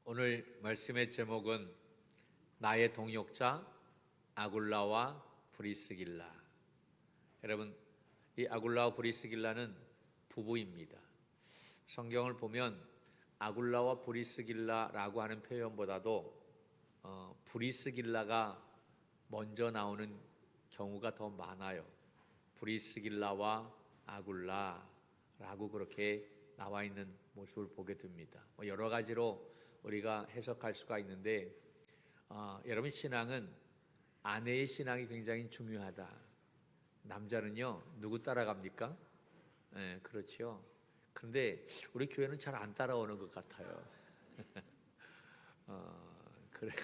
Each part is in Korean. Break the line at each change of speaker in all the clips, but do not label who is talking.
오늘 말씀의 제목은 나의 동역자 아굴라와 브리스길라. 여러분, 이 아굴라와 브리스길라는 부부입니다. 성경을 보면 아굴라와 브리스길라라고 하는 표현보다도 브리스길라가 먼저 나오는 경우가 더 많아요. 브리스길라와 아굴라라고 그렇게 나와 있는 모습을 보게 됩니다. 여러 가지로 우리가 해석할 수가 있는데 여러분, 신앙은 아내의 신앙이 굉장히 중요하다. 남자는요, 누구 따라갑니까? 네, 그렇죠. 그런데 우리 교회는 잘 안 따라오는 것 같아요. 그래.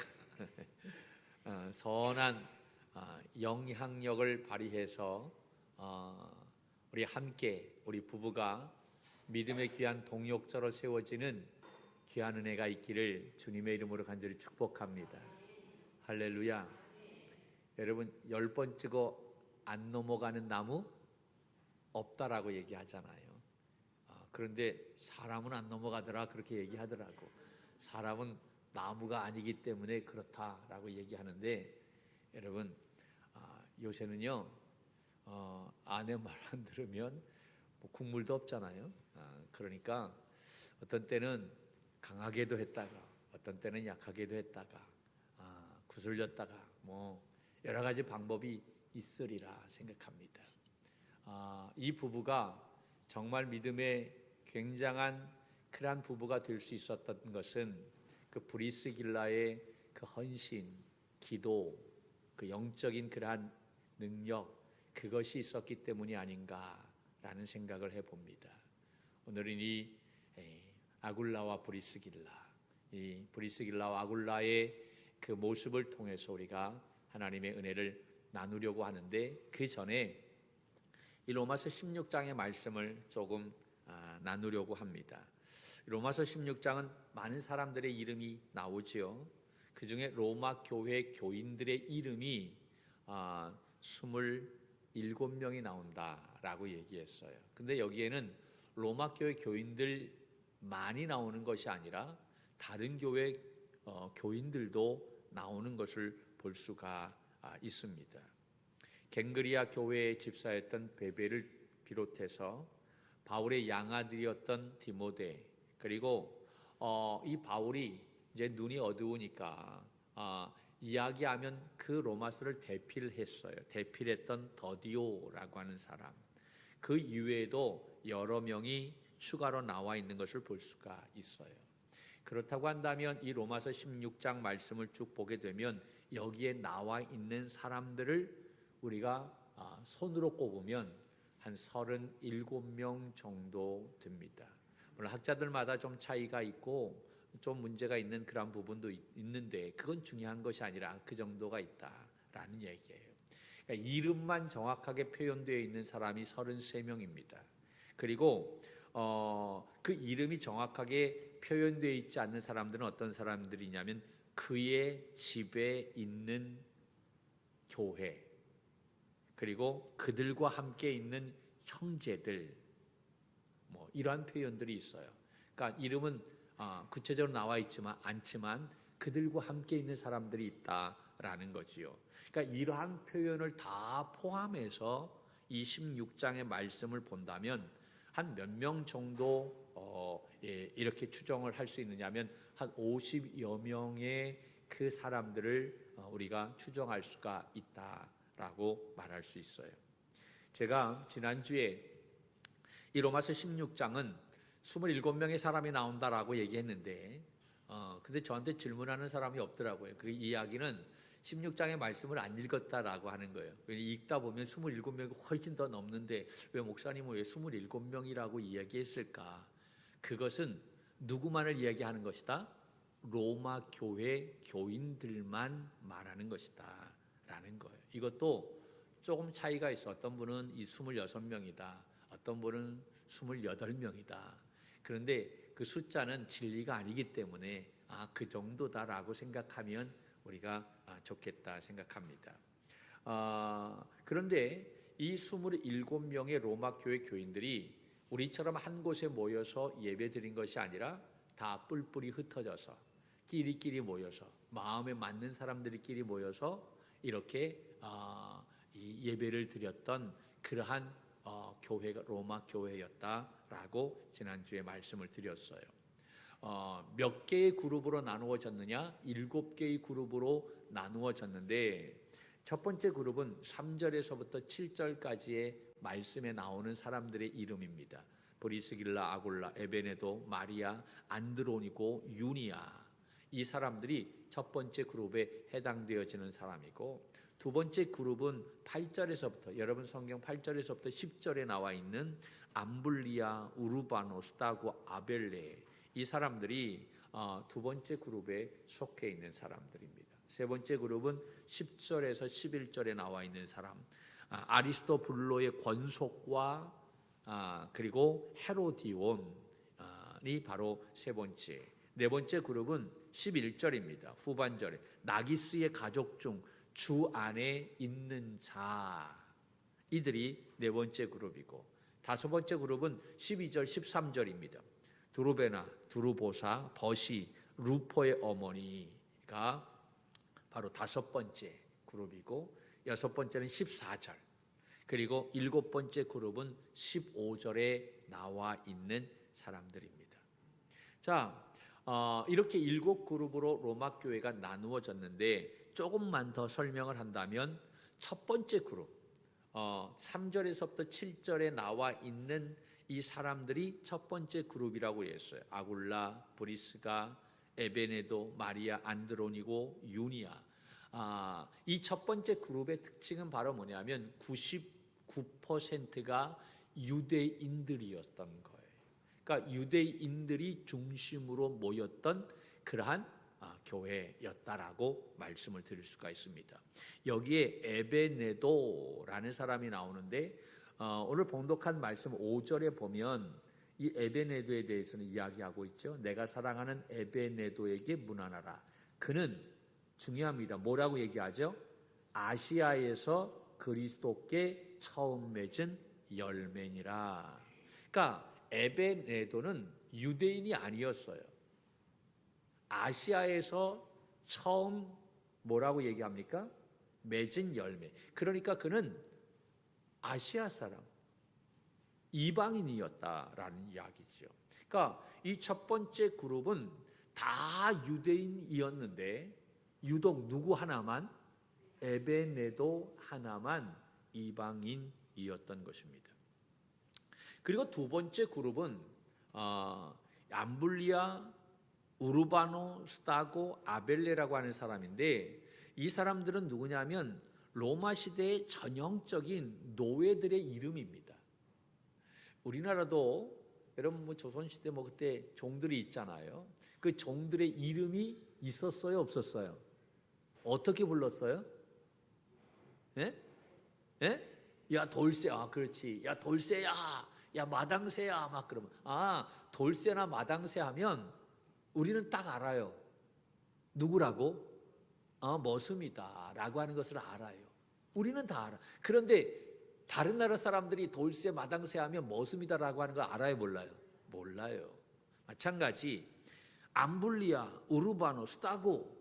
선한 영향력을 발휘해서 우리 함께, 우리 부부가 믿음의 귀한 동역자로 세워지는 귀한 은혜가 있기를 주님의 이름으로 간절히 축복합니다. 할렐루야. 여러분, 10번 찍어 안 넘어가는 나무 없다라고 얘기하잖아요. 그런데 사람은 안 넘어가더라 그렇게 얘기하더라고. 사람은 나무가 아니기 때문에 그렇다라고 얘기하는데, 여러분, 요새는요 아내 말 안 들으면 국물도 없잖아요. 그러니까 어떤 때는 강하게도 했다가 어떤 때는 약하게도 했다가 구슬렸다가 여러 가지 방법이 있으리라 생각합니다. 이 부부가 정말 믿음의 굉장한 그러한 부부가 될 수 있었던 것은 그 브리스길라의 그 헌신, 기도, 그 영적인 그러한 능력, 그것이 있었기 때문이 아닌가라는 생각을 해봅니다. 오늘은 이 아굴라와 브리스길라, 이 브리스길라와 아굴라의 그 모습을 통해서 우리가 하나님의 은혜를 나누려고 하는데, 그 전에 이 로마서 16장의 말씀을 조금 나누려고 합니다. 로마서 16장은 많은 사람들의 이름이 나오지요. 그 중에 로마 교회 교인들의 이름이 27명이 나온다라고 얘기했어요. 근데 여기에는 로마 교회 교인들 많이 나오는 것이 아니라 다른 교회 교인들도 나오는 것을 볼 수가 있습니다. 갱그리아 교회의 집사였던 베베를 비롯해서 바울의 양아들이었던 디모데, 그리고 이 바울이 이제 눈이 어두우니까 이야기하면 그 로마서를 대필했어요. 대필했던 더디오라고 하는 사람, 그 이외에도 여러 명이 추가로 나와 있는 것을 볼 수가 있어요. 그렇다고 한다면 이 로마서 16장 말씀을 쭉 보게 되면 여기에 나와 있는 사람들을 우리가 손으로 꼽으면 한 37명 정도 됩니다. 물론 학자들마다 좀 차이가 있고 좀 문제가 있는 그런 부분도 있는데, 그건 중요한 것이 아니라 그 정도가 있다라는 얘기예요. 그러니까 이름만 정확하게 표현되어 있는 사람이 33명입니다. 그리고 그 이름이 정확하게 표현되어 있지 않는 사람들은 어떤 사람들이냐면 그의 집에 있는 교회, 그리고 그들과 함께 있는 형제들, 이러한 표현들이 있어요. 그러니까 이름은 구체적으로 나와 있지만 않지만 그들과 함께 있는 사람들이 있다라는 거지요. 그러니까 이러한 표현을 다 포함해서 이 16장의 말씀을 본다면 한 몇 명 정도 이렇게 추정을 할 수 있느냐면 한 50여 명의 그 사람들을 우리가 추정할 수가 있다라고 말할 수 있어요. 제가 지난주에 이 로마서 16장은 27명의 사람이 나온다라고 얘기했는데 근데 저한테 질문하는 사람이 없더라고요. 그 이야기는 16장의 말씀을 안 읽었다라고 하는 거예요. 읽다 보면 27명이 훨씬 더 넘는데 왜 목사님은 왜 27명이라고 이야기했을까? 그것은 누구만을 이야기하는 것이다? 로마 교회 교인들만 말하는 것이다 라는 거예요. 이것도 조금 차이가 있어. 어떤 분은 이 26명이다. 어떤 분은 28명이다. 그런데 그 숫자는 진리가 아니기 때문에 그 정도다라고 생각하면 우리가 좋겠다 생각합니다. 그런데 이 27명의 로마 교회 교인들이 우리처럼 한 곳에 모여서 예배 드린 것이 아니라 다 뿔뿔이 흩어져서 끼리끼리 모여서 마음에 맞는 사람들끼리 모여서 이렇게 이 예배를 드렸던 그러한 교회가 로마 교회였다라고 지난주에 말씀을 드렸어요. 몇 개의 그룹으로 나누어졌느냐? 7개의 그룹으로 나누어졌는데 첫 번째 그룹은 3절에서부터 7절까지의 말씀에 나오는 사람들의 이름입니다. 브리스길라, 아굴라, 에베네도, 마리아, 안드로니고, 유니아. 이 사람들이 첫 번째 그룹에 해당되어지는 사람이고, 두 번째 그룹은 8절에서부터, 여러분 성경 8절에서부터 10절에 나와 있는 암블리아, 우르바노, 스타고, 아벨레, 이 사람들이 두 번째 그룹에 속해 있는 사람들입니다. 세 번째 그룹은 10절에서 11절에 나와 있는 사람, 아리스토블로의 권속과 그리고 헤로디온이 바로 세 번째. 네 번째 그룹은 11절입니다. 후반절에 나기스의 가족 중 주 안에 있는 자, 이들이 네 번째 그룹이고, 다섯 번째 그룹은 12절 13절입니다. 두루베나, 두루보사, 버시, 루포의 어머니가 바로 다섯 번째 그룹이고, 여섯 번째는 14절, 그리고 일곱 번째 그룹은 15절에 나와 있는 사람들입니다. 자, 이렇게 일곱 그룹으로 로마 교회가 나누어졌는데, 조금만 더 설명을 한다면 첫 번째 그룹, 3절에서부터 7절에 나와 있는 이 사람들이 첫 번째 그룹이라고 했어요. 아굴라, 브리스가, 에베네도, 마리아, 안드로니고, 유니아. 이 첫 번째 그룹의 특징은 바로 뭐냐면 99%가 유대인들이었던 거예요. 그러니까 유대인들이 중심으로 모였던 그러한 교회였다라고 말씀을 드릴 수가 있습니다. 여기에 에베네도라는 사람이 나오는데, 오늘 봉독한 말씀 5절에 보면 이 에베네도에 대해서는 이야기하고 있죠. 내가 사랑하는 에베네도에게 문안하라. 그는 중요합니다. 뭐라고 얘기하죠? 아시아에서 그리스도께 처음 맺은 열매니라. 그러니까 에베네도는 유대인이 아니었어요. 아시아에서 처음 뭐라고 얘기합니까? 맺은 열매. 그러니까 그는 아시아 사람, 이방인이었다라는 이야기죠. 그러니까 이 첫 번째 그룹은 다 유대인이었는데 유독 누구 하나만, 에베네도 하나만 이방인이었던 것입니다. 그리고 두 번째 그룹은 암블리아, 우르바노, 스타고, 아벨레라고 하는 사람인데, 이 사람들은 누구냐면 로마 시대의 전형적인 노예들의 이름입니다. 우리나라도 여러분 조선시대 그때 종들이 있잖아요. 그 종들의 이름이 있었어요, 없었어요? 어떻게 불렀어요? 예? 예? 야 돌쇠, 그렇지. 야 돌쇠야, 야 마당새야, 막 그러면 돌쇠나 마당새 하면 우리는 딱 알아요. 누구라고? 머슴이다 라고 하는 것을 알아요. 우리는 다 알아. 그런데 다른 나라 사람들이 돌쇠, 마당새 하면 머슴이다 라고 하는 거 알아요, 몰라요? 몰라요. 마찬가지 암블리아, 우르바노, 스타고,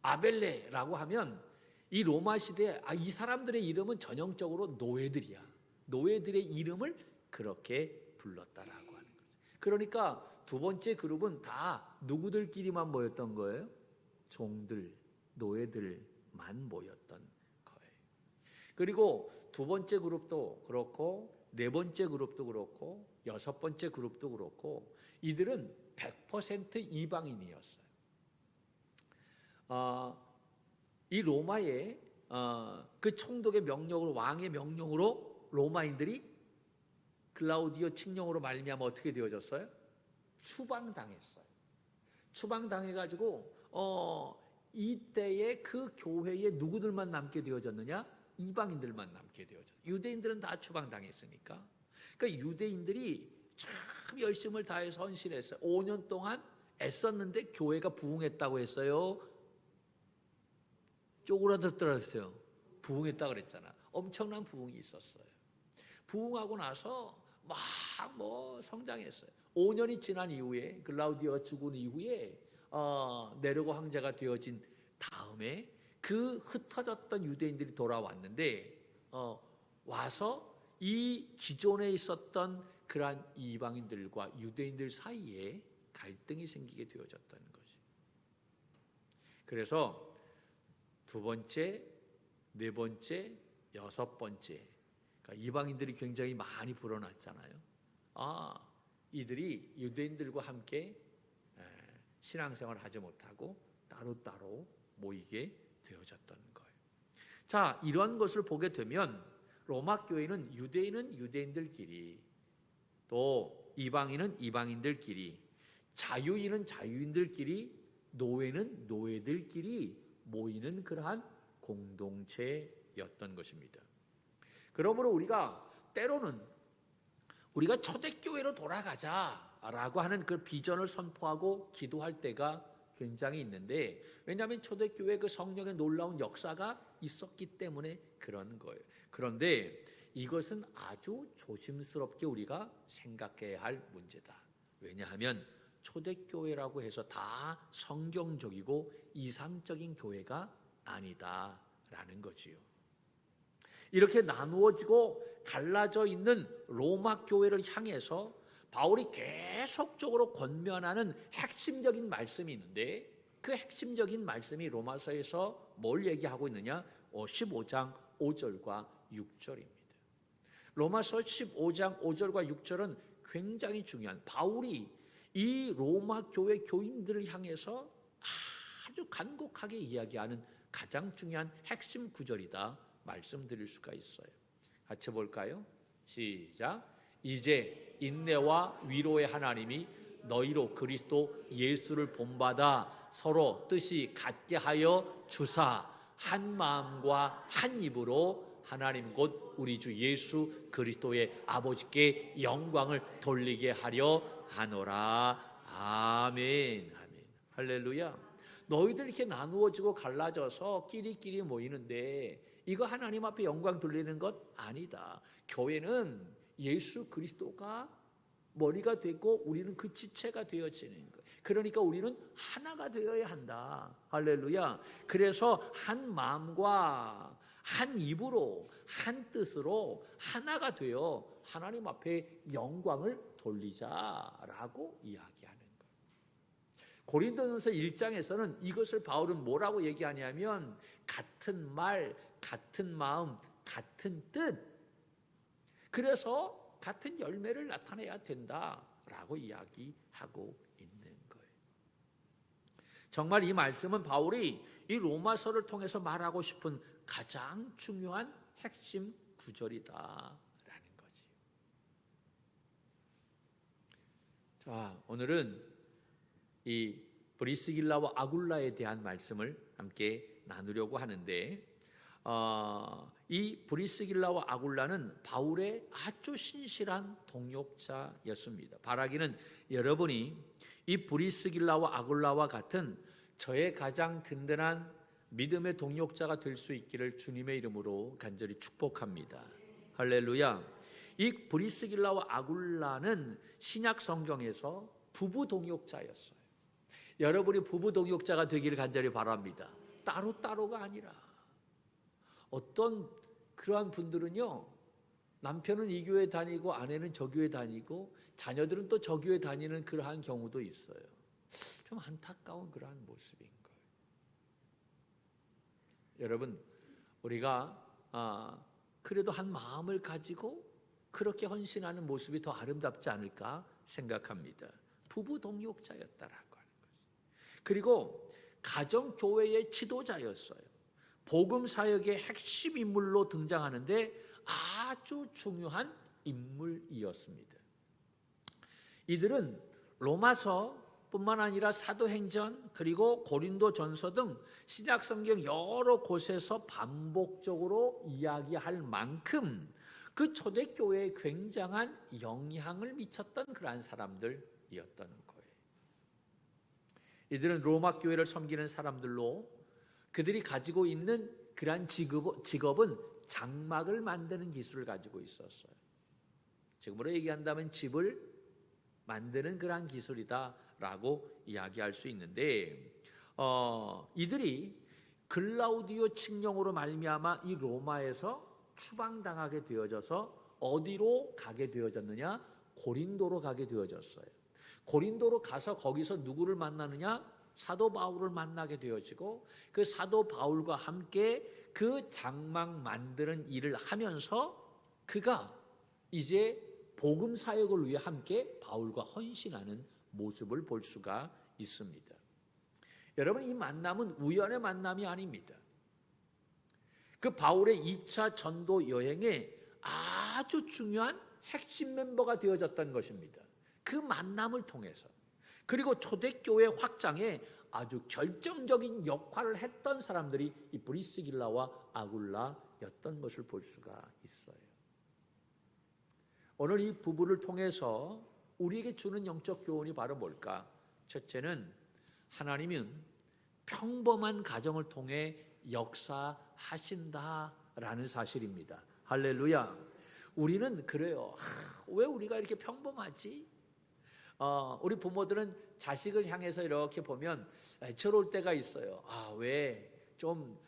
아벨레라고 하면 이 로마 시대에 이 사람들의 이름은 전형적으로 노예들이야. 노예들의 이름을 그렇게 불렀다라고 하는 거죠. 그러니까 두 번째 그룹은 다 누구들끼리만 모였던 거예요? 종들, 노예들만 모였던 거예요. 그리고 두 번째 그룹도 그렇고, 네 번째 그룹도 그렇고, 여섯 번째 그룹도 그렇고, 이들은 100% 이방인이었어요. 이 로마의 그 총독의 명령으로, 왕의 명령으로 로마인들이 클라우디오 칙령으로 말미암아 어떻게 되어졌어요? 추방당했어요. 추방당해가지고 이때에 그 교회에 누구들만 남게 되어졌느냐? 이방인들만 남게 되어졌어요. 유대인들은 다 추방당했으니까. 그러니까 유대인들이 참 열심을 다해서 헌신했어요. 5년 동안 애썼는데 교회가 부흥했다고 했어요. 쪼그라들었어요. 부흥했다고 그랬잖아. 엄청난 부흥이 있었어요. 부흥하고 나서 막 성장했어요. 5년이 지난 이후에, 글라우디오가 죽은 이후에 네로 황제가 되어진 다음에 그 흩어졌던 유대인들이 돌아왔는데 와서 이 기존에 있었던 그러한 이방인들과 유대인들 사이에 갈등이 생기게 되어졌다는 것이. 그래서 두 번째, 네 번째, 여섯 번째, 그러니까 이방인들이 굉장히 많이 불어났잖아요. 이들이 유대인들과 함께 신앙생활을 하지 못하고 따로따로 모이게 되어졌던 거예요. 자, 이런 것을 보게 되면 로마 교회는 유대인은 유대인들끼리, 또 이방인은 이방인들끼리, 자유인은 자유인들끼리, 노예는 노예들끼리 모이는 그러한 공동체였던 것입니다. 그러므로 우리가 때로는 우리가 초대교회로 돌아가자라고 하는 그 비전을 선포하고 기도할 때가 굉장히 있는데, 왜냐하면 초대교회 그 성령의 놀라운 역사가 있었기 때문에 그런 거예요. 그런데 이것은 아주 조심스럽게 우리가 생각해야 할 문제다. 왜냐하면 초대교회라고 해서 다 성경적이고 이상적인 교회가 아니다라는 거지요. 이렇게 나누어지고 갈라져 있는 로마 교회를 향해서 바울이 계속적으로 권면하는 핵심적인 말씀이 있는데, 그 핵심적인 말씀이 로마서에서 뭘 얘기하고 있느냐? 15장 5절과 6절입니다. 로마서 15장 5절과 6절은 굉장히 중요한, 바울이 이 로마 교회 교인들을 향해서 아주 간곡하게 이야기하는 가장 중요한 핵심 구절이다 말씀드릴 수가 있어요. 같이 볼까요? 시작. 이제 인내와 위로의 하나님이 너희로 그리스도 예수를 본받아 서로 뜻이 같게 하여 주사 한 마음과 한 입으로 하나님 곧 우리 주 예수 그리스도의 아버지께 영광을 돌리게 하려 하노라. 아멘. 아멘. 할렐루야. 너희들 이렇게 나누어지고 갈라져서 끼리끼리 모이는데 이거 하나님 앞에 영광 돌리는 것 아니다. 교회는 예수 그리스도가 머리가 되고 우리는 그 지체가 되어지는 거예요. 그러니까 우리는 하나가 되어야 한다. 할렐루야. 그래서 한 마음과 한 입으로 한 뜻으로 하나가 되어 하나님 앞에 영광을 돌리자라고 이야기하는 거예요. 고린도전서 1장에서는 이것을 바울은 뭐라고 얘기하냐면 같은 말, 같은 마음, 같은 뜻, 그래서 같은 열매를 나타내야 된다라고 이야기하고 있는 거예요. 정말 이 말씀은 바울이 이 로마서를 통해서 말하고 싶은 가장 중요한 핵심 구절이다라는 거지. 자, 오늘은 이 브리스길라와 아굴라에 대한 말씀을 함께 나누려고 하는데, 이 브리스길라와 아굴라는 바울의 아주 신실한 동역자였습니다. 바라기는 여러분이 이 브리스길라와 아굴라와 같은 저의 가장 든든한 믿음의 동역자가 될 수 있기를 주님의 이름으로 간절히 축복합니다. 할렐루야. 이 브리스길라와 아굴라는 신약 성경에서 부부 동역자였어요. 여러분이 부부 동역자가 되기를 간절히 바랍니다. 따로따로가 아니라. 어떤 그러한 분들은요, 남편은 이 교회 다니고 아내는 저 교회 다니고 자녀들은 또 저 교회 다니는 그러한 경우도 있어요. 좀 안타까운 그러한 모습인 거예요. 여러분, 우리가 그래도 한 마음을 가지고 그렇게 헌신하는 모습이 더 아름답지 않을까 생각합니다. 부부 동역자였다라고 하는 거죠. 그리고 가정교회의 지도자였어요. 복음 사역의 핵심 인물로 등장하는데 아주 중요한 인물이었습니다. 이들은 로마서뿐만 아니라 사도행전 그리고 고린도전서 등 신약 성경 여러 곳에서 반복적으로 이야기할 만큼 그 초대교회에 굉장한 영향을 미쳤던 그러한 사람들이었던 거예요. 이들은 로마 교회를 섬기는 사람들로 그들이 가지고 있는 그러한 직업은 장막을 만드는 기술을 가지고 있었어요. 지금으로 얘기한다면 집을 만드는 그러한 기술이다 라고 이야기할 수 있는데, 이들이 글라우디오 칙령으로 말미암아 이 로마에서 추방당하게 되어져서 어디로 가게 되어졌느냐? 고린도로 가게 되어졌어요. 고린도로 가서 거기서 누구를 만나느냐? 사도 바울을 만나게 되어지고, 그 사도 바울과 함께 그 장막 만드는 일을 하면서 그가 이제 복음 사역을 위해 함께 바울과 헌신하는 모습을 볼 수가 있습니다. 여러분, 이 만남은 우연의 만남이 아닙니다. 그 바울의 2차 전도 여행에 아주 중요한 핵심 멤버가 되어졌던 것입니다. 그 만남을 통해서. 그리고 초대교회 확장에 아주 결정적인 역할을 했던 사람들이 이 브리스길라와 아굴라였던 것을 볼 수가 있어요. 오늘 이 부부를 통해서 우리에게 주는 영적 교훈이 바로 뭘까? 첫째는 하나님은 평범한 가정을 통해 역사하신다라는 사실입니다. 할렐루야. 우리는 그래요. 왜 우리가 이렇게 평범하지? 우리 부모들은 자식을 향해서 이렇게 보면 애처로울 때가 있어요. 왜 좀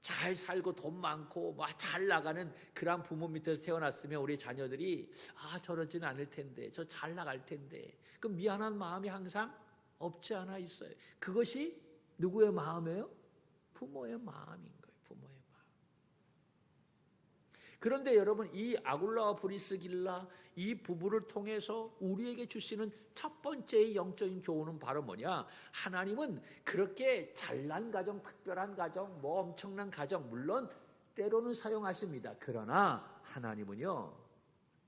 잘 살고 돈 많고 잘 나가는 그런 부모 밑에서 태어났으면 우리 자녀들이 저러지는 않을 텐데, 저 잘 나갈 텐데, 그 미안한 마음이 항상 없지 않아 있어요. 그것이 누구의 마음이에요? 부모의 마음인 거예요. 부모의 마음. 그런데 여러분, 이 아굴라와 브리스길라 이 부부를 통해서 우리에게 주시는 첫 번째의 영적인 교훈은 바로 뭐냐? 하나님은 그렇게 잘난 가정, 특별한 가정, 엄청난 가정 물론 때로는 사용하십니다. 그러나 하나님은요,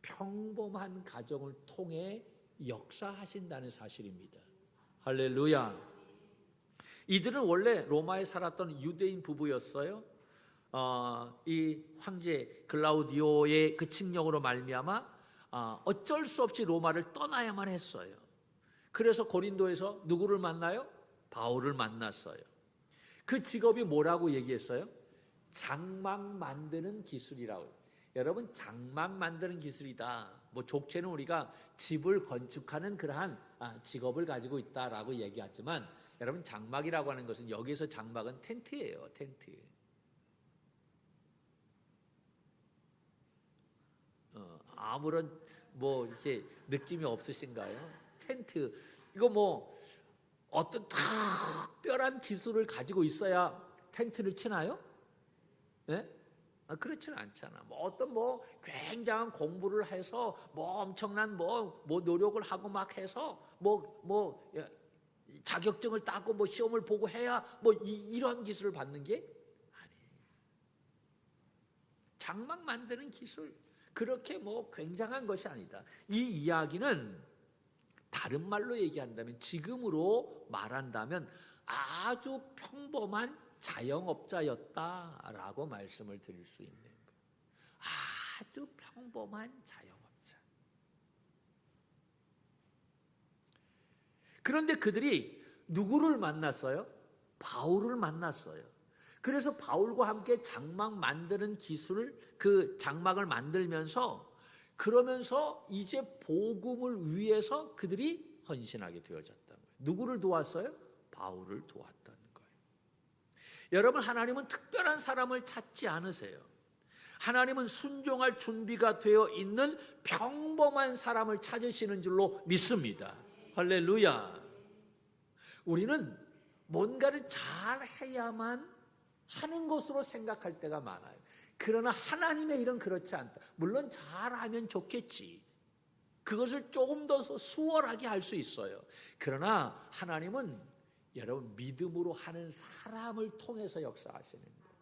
평범한 가정을 통해 역사하신다는 사실입니다. 할렐루야. 이들은 원래 로마에 살았던 유대인 부부였어요. 이 황제 글라우디오의 그 칙령으로 말미암아 어쩔 수 없이 로마를 떠나야만 했어요. 그래서 고린도에서 누구를 만나요? 바울을 만났어요. 그 직업이 뭐라고 얘기했어요? 장막 만드는 기술이라고. 여러분, 장막 만드는 기술이다. 족체는 우리가 집을 건축하는 그러한 직업을 가지고 있다라고 얘기하지만, 여러분, 장막이라고 하는 것은, 여기서 장막은 텐트예요. 텐트. 아무런 이제 느낌이 없으신가요? 텐트. 이거 어떤 특별한 기술을 가지고 있어야 텐트를 치나요? 예? 그렇지는 않잖아. 어떤 굉장한 공부를 해서 엄청난 노력을 하고 막 해서 자격증을 따고 시험을 보고 해야 이런 기술을 받는 게 아니에요. 장막 만드는 기술, 그렇게 굉장한 것이 아니다. 이 이야기는 다른 말로 얘기한다면, 지금으로 말한다면 아주 평범한 자영업자였다라고 말씀을 드릴 수 있는 거예요. 아주 평범한 자영업자. 그런데 그들이 누구를 만났어요? 바울을 만났어요. 그래서 바울과 함께 장막 만드는 기술을, 그 장막을 만들면서, 그러면서 이제 복음을 위해서 그들이 헌신하게 되어졌다는 거예요. 누구를 도왔어요? 바울을 도왔다는 거예요. 여러분, 하나님은 특별한 사람을 찾지 않으세요. 하나님은 순종할 준비가 되어 있는 평범한 사람을 찾으시는 줄로 믿습니다. 할렐루야. 우리는 뭔가를 잘 해야만 하는 것으로 생각할 때가 많아요. 그러나 하나님의 일은 그렇지 않다. 물론 잘하면 좋겠지. 그것을 조금 더 수월하게 할 수 있어요. 그러나 하나님은 여러분, 믿음으로 하는 사람을 통해서 역사하시는 거예요.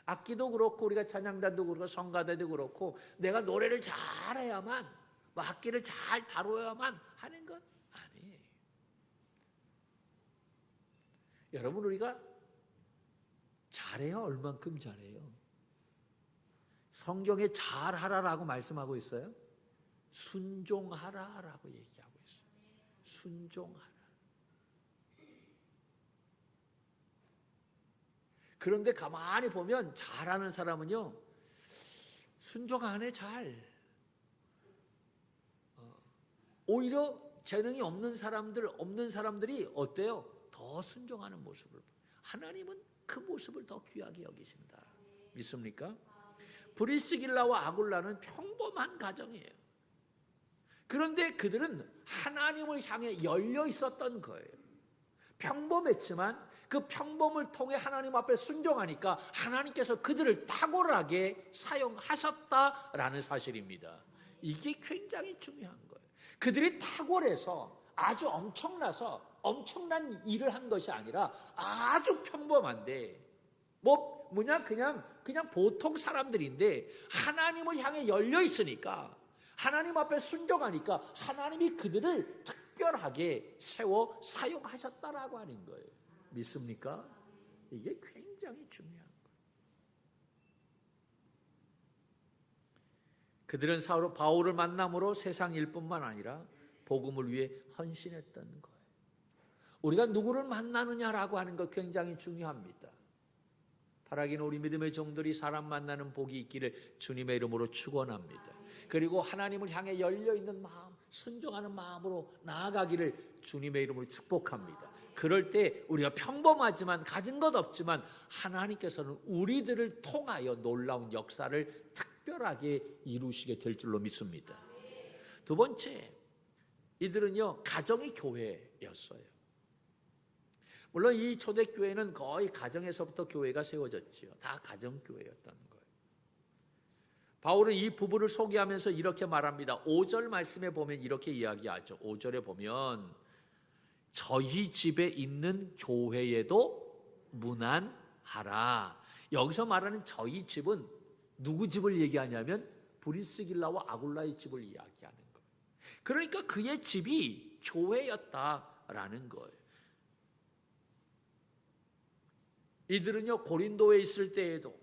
악기도 그렇고, 우리가 찬양단도 그렇고, 성가대도 그렇고, 내가 노래를 잘해야만, 악기를 잘 다뤄야만 하는 건 아니에요. 여러분, 우리가 잘해야 얼만큼 잘해요? 성경에 잘하라라고 말씀하고 있어요. 순종하라라고 얘기하고 있어요. 순종하라. 그런데 가만히 보면 잘하는 사람은요, 순종 안 해, 잘. 오히려 재능이 없는 사람들이 어때요? 더 순종하는 모습을. 하나님은 그 모습을 더 귀하게 여기신다. 믿습니까? 브리스길라와 아굴라는 평범한 가정이에요. 그런데 그들은 하나님을 향해 열려 있었던 거예요. 평범했지만 그 평범을 통해 하나님 앞에 순종하니까 하나님께서 그들을 탁월하게 사용하셨다라는 사실입니다. 이게 굉장히 중요한 거예요. 그들이 탁월해서 아주 엄청난 일을 한 것이 아니라 아주 평범한데 그냥 보통 사람들인데 하나님을 향해 열려 있으니까 하나님 앞에 순종하니까 하나님이 그들을 특별하게 세워 사용하셨다라고 하는 거예요. 믿습니까? 이게 굉장히 중요한 거예요. 그들은 바울을 만남으로 세상 일뿐만 아니라 복음을 위해 헌신했던 거예요. 우리가 누구를 만나느냐라고 하는 거 굉장히 중요합니다. 타락인 우리 믿음의 종들이 사람 만나는 복이 있기를 주님의 이름으로 축원합니다. 그리고 하나님을 향해 열려있는 마음, 순종하는 마음으로 나아가기를 주님의 이름으로 축복합니다. 그럴 때 우리가 평범하지만 가진 것 없지만 하나님께서는 우리들을 통하여 놀라운 역사를 특별하게 이루시게 될 줄로 믿습니다. 두 번째, 이들은요 가정이 교회였어요. 물론 이 초대교회는 거의 가정에서부터 교회가 세워졌지요. 다 가정교회였다는 거예요. 바울은 이 부부를 소개하면서 이렇게 말합니다. 5절 말씀에 보면 이렇게 이야기하죠. 5절에 보면 저희 집에 있는 교회에도 문안하라. 여기서 말하는 저희 집은 누구 집을 얘기하냐면 브리스길라와 아굴라의 집을 이야기하는 거예요. 그러니까 그의 집이 교회였다라는 거예요. 이들은요 고린도에 있을 때에도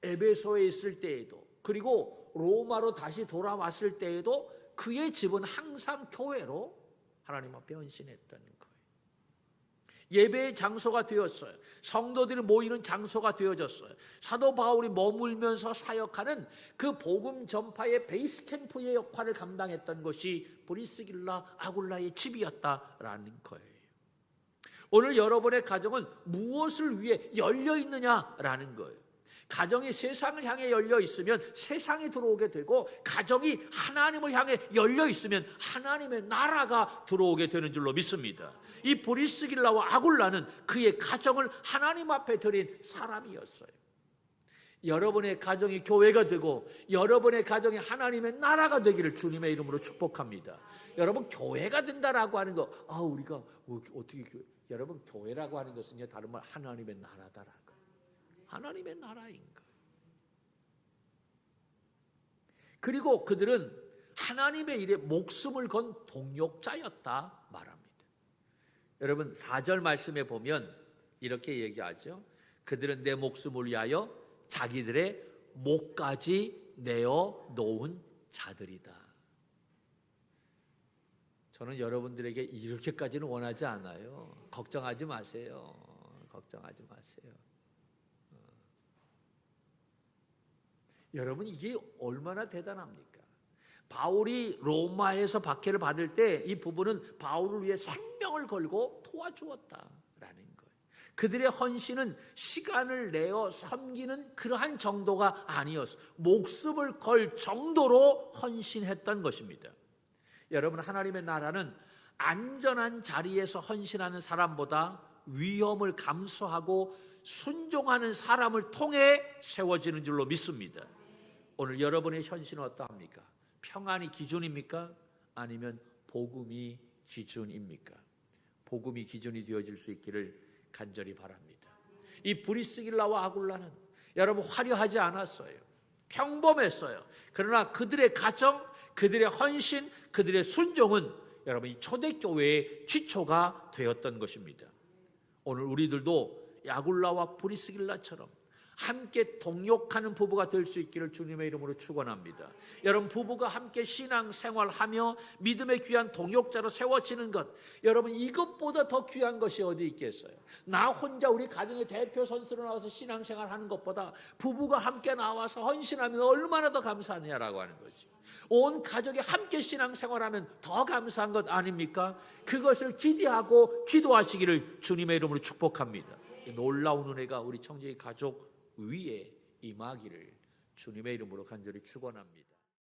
에베소에 있을 때에도 그리고 로마로 다시 돌아왔을 때에도 그의 집은 항상 교회로 하나님 앞에 헌신했다는 거예요. 예배의 장소가 되었어요. 성도들이 모이는 장소가 되어졌어요. 사도 바울이 머물면서 사역하는 그 복음 전파의 베이스 캠프의 역할을 감당했던 것이 브리스길라 아굴라의 집이었다라는 거예요. 오늘 여러분의 가정은 무엇을 위해 열려 있느냐라는 거예요. 가정이 세상을 향해 열려 있으면 세상이 들어오게 되고 가정이 하나님을 향해 열려 있으면 하나님의 나라가 들어오게 되는 줄로 믿습니다. 이 브리스길라와 아굴라는 그의 가정을 하나님 앞에 드린 사람이었어요. 여러분의 가정이 교회가 되고 여러분의 가정이 하나님의 나라가 되기를 주님의 이름으로 축복합니다. 여러분 교회가 된다라고 하는 거 우리가 어떻게 여러분 교회라고 하는 것은요 다른 말 하나님의 나라다라고. 하나님의 나라인 거예요. 그리고 그들은 하나님의 일에 목숨을 건 동역자였다 말합니다. 여러분 4절 말씀에 보면 이렇게 얘기하죠. 그들은 내 목숨을 위하여 자기들의 목까지 내어 놓은 자들이다. 저는 여러분들에게 이렇게까지는 원하지 않아요. 걱정하지 마세요. 걱정하지 마세요. 여러분 이게 얼마나 대단합니까? 바울이 로마에서 박해를 받을 때 이 부부는 바울을 위해 생명을 걸고 도와주었다라는 거예요. 그들의 헌신은 시간을 내어 섬기는 그러한 정도가 아니었어요. 목숨을 걸 정도로 헌신했던 것입니다. 여러분 하나님의 나라는 안전한 자리에서 헌신하는 사람보다 위험을 감수하고 순종하는 사람을 통해 세워지는 줄로 믿습니다. 오늘 여러분의 현실은 어떠합니까? 평안이 기준입니까? 아니면 복음이 기준입니까? 복음이 기준이 되어질 수 있기를 간절히 바랍니다. 이 브리스길라와 아굴라는 여러분 화려하지 않았어요. 평범했어요. 그러나 그들의 가정, 그들의 헌신, 그들의 순종은 여러분 이 초대교회의 기초가 되었던 것입니다. 오늘 우리들도 아굴라와 브리스길라처럼 함께 동역하는 부부가 될 수 있기를 주님의 이름으로 축원합니다. 여러분, 부부가 함께 신앙생활하며 믿음의 귀한 동역자로 세워지는 것, 여러분 이것보다 더 귀한 것이 어디 있겠어요? 나 혼자 우리 가정의 대표 선수로 나와서 신앙생활하는 것보다 부부가 함께 나와서 헌신하면 얼마나 더 감사하냐라고 하는 거죠. 온 가족이 함께 신앙생활하면 더 감사한 것 아닙니까? 그것을 기대하고 기도하시기를 주님의 이름으로 축복합니다. 놀라운 은혜가 우리 청지기 가족 위에 임하기를 주님의 이름으로 간절히 축원합니다.